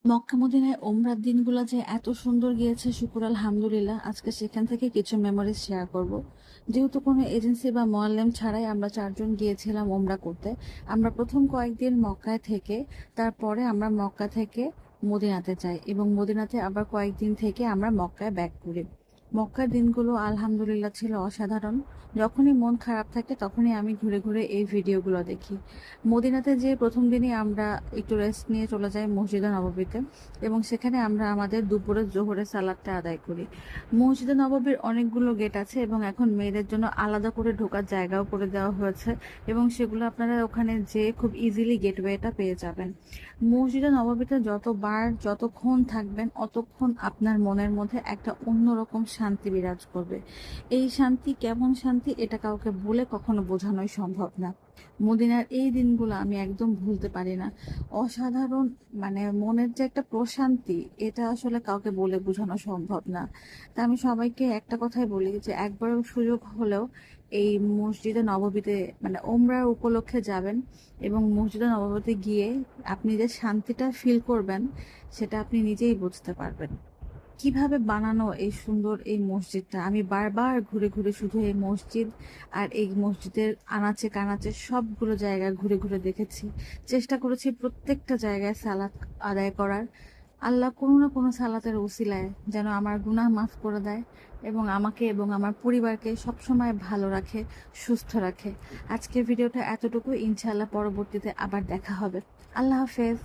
মক্কা মদিনায় ওমরার দিনগুলো যে এত সুন্দর গিয়েছে, শুকুর আলহামদুলিল্লাহ। আজকে সেখান থেকে কিছু মেমোরিজ শেয়ার করব। যেহেতু কোনো এজেন্সি বা মোয়াল্লেম ছাড়াই আমরা চারজন গিয়েছিলাম ওমরা করতে। আমরা প্রথম কয়েকদিন মক্কায় থেকে তারপরে আমরা মক্কা থেকে মদিনাতে যাই এবং মদিনাতে আবার কয়েকদিন থেকে আমরা মক্কায় ব্যাক করি। মক্কার দিনগুলো আলহামদুলিল্লাহ ছিল অসাধারণ। যখনই মন খারাপ থাকে তখনই আমি ঘুরে ঘুরে এই ভিডিওগুলো দেখি। মদিনাতে যে প্রথম দিনই আমরা একটু রেস্ট নিয়ে চলে যাই মসজিদে নববীতে এবং সেখানে আমরা আমাদের দুপুরের জোহরের সালাদটা আদায় করি। মসজিদে নববীর অনেকগুলো গেট আছে এবং এখন মেয়েদের জন্য আলাদা করে ঢোকার জায়গাও করে দেওয়া হয়েছে এবং সেগুলো আপনারা ওখানে যেয়ে খুব ইজিলি গেটওয়েটা পেয়ে যাবেন। মসজিদে নববীতে যতবার যতক্ষণ থাকবেন অতক্ষণ আপনার মনের মধ্যে একটা অন্যরকম শান্তি বিরাজ করবে। এই শান্তি কেমন শান্তি, এটা কাউকে বলে কখনো বোঝানোই সম্ভব না। মদিনার এই দিনগুলো আমি একদম ভুলতে পারি না। অসাধারণ, মানে মনের যে একটা প্রশান্তি, এটা আসলে কাউকে বলে বোঝানো সম্ভব না। তা আমি সবাইকে একটা কথাই বলি যে একবারও সুযোগ হলেও এই মসজিদে নববীতে মানে ওমরার উপলক্ষে যাবেন এবং মসজিদে নববীতে গিয়ে আপনি যে শান্তিটা ফিল করবেন সেটা আপনি নিজেই বুঝতে পারবেন। কিভাবে বানানো এই সুন্দর এই মসজিদটা, আমি বারবার ঘুরে ঘুরে শুধু এই মসজিদ আর এই মসজিদের আনাচে কানাচে সবগুলো জায়গা ঘুরে ঘুরে দেখেছি। চেষ্টা করেছি প্রত্যেকটা জায়গায় সালাত আদায় করার। আল্লাহ কোনো না কোনো সালাতের উসিলায় যেন আমার গুনাহ মাফ করে দেয় এবং আমাকে এবং আমার পরিবারকে সবসময় ভালো রাখে, সুস্থ রাখে। আজকের ভিডিওটা এতটুকু, ইনশাআল্লাহ পরবর্তীতে আবার দেখা হবে। আল্লাহ হাফেজ।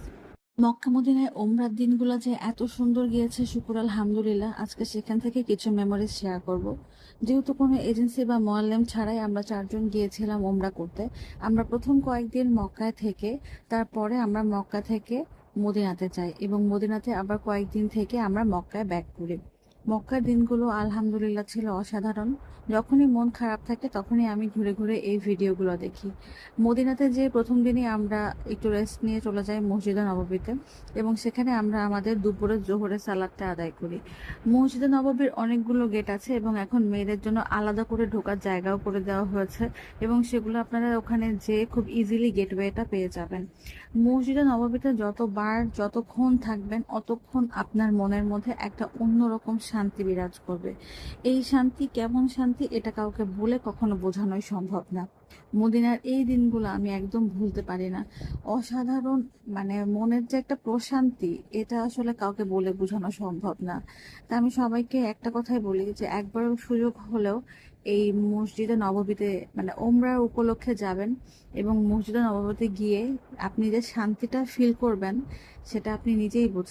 মক্কা মদিনায় ওমরার দিনগুলো যে এত সুন্দর গিয়েছে, শুকুর আলহামদুলিল্লাহ। আজকে সেখান থেকে কিছু মেমোরিজ শেয়ার করব। যেহেতু কোনো এজেন্সি বা মোয়াল্লেম ছাড়াই আমরা চারজন গিয়েছিলাম ওমরা করতে। আমরা প্রথম কয়েকদিন মক্কায় থেকে তারপরে আমরা মক্কা থেকে মদিনাতে যাই এবং মদিনাতে আবার কয়েকদিন থেকে আমরা মক্কায় ব্যাক করি। মক্কার দিনগুলো আলহামদুলিল্লাহ ছিল অসাধারণ। যখনই মন খারাপ থাকে তখনই আমি ঘুরে ঘুরে এই ভিডিওগুলো দেখি। মদিনাতে যে প্রথম দিনই আমরা একটু রেস্ট নিয়ে চলে যাই মসজিদে নববীতে এবং সেখানে আমরা আমাদের দুপুরের জোহরের সালাদটা আদায় করি। মসজিদে নববীর অনেকগুলো গেট আছে এবং এখন মেয়েদের জন্য আলাদা করে ঢোকার জায়গাও করে দেওয়া হয়েছে এবং সেগুলো আপনারা ওখানে যেয়ে খুব ইজিলি গেটওয়েটা পেয়ে যাবেন। মসজিদে নববীতে যতবার যতক্ষণ থাকবেন অতক্ষণ আপনার মনের মধ্যে একটা অন্যরকম শান্তি বিরাজ করবে। এই শান্তি কেমন শান্তি, এটা কাউকে বলে কখনো বোঝানোই সম্ভব না। মদিনার এই দিনগুলো আমি একদম ভুলতে পারি না। অসাধারণ, মানে মনের যে একটা প্রশান্তি, এটা আসলে কাউকে বলে বোঝানো সম্ভব না। তা আমি সবাইকে একটা কথাই বলি যে একবারও সুযোগ হলেও এই মসজিদে নববীতে মানে ওমরার উপলক্ষে যাবেন এবং মসজিদে নববীতে গিয়ে আপনি যে শান্তিটা ফিল করবেন সেটা আপনি নিজেই বুঝতে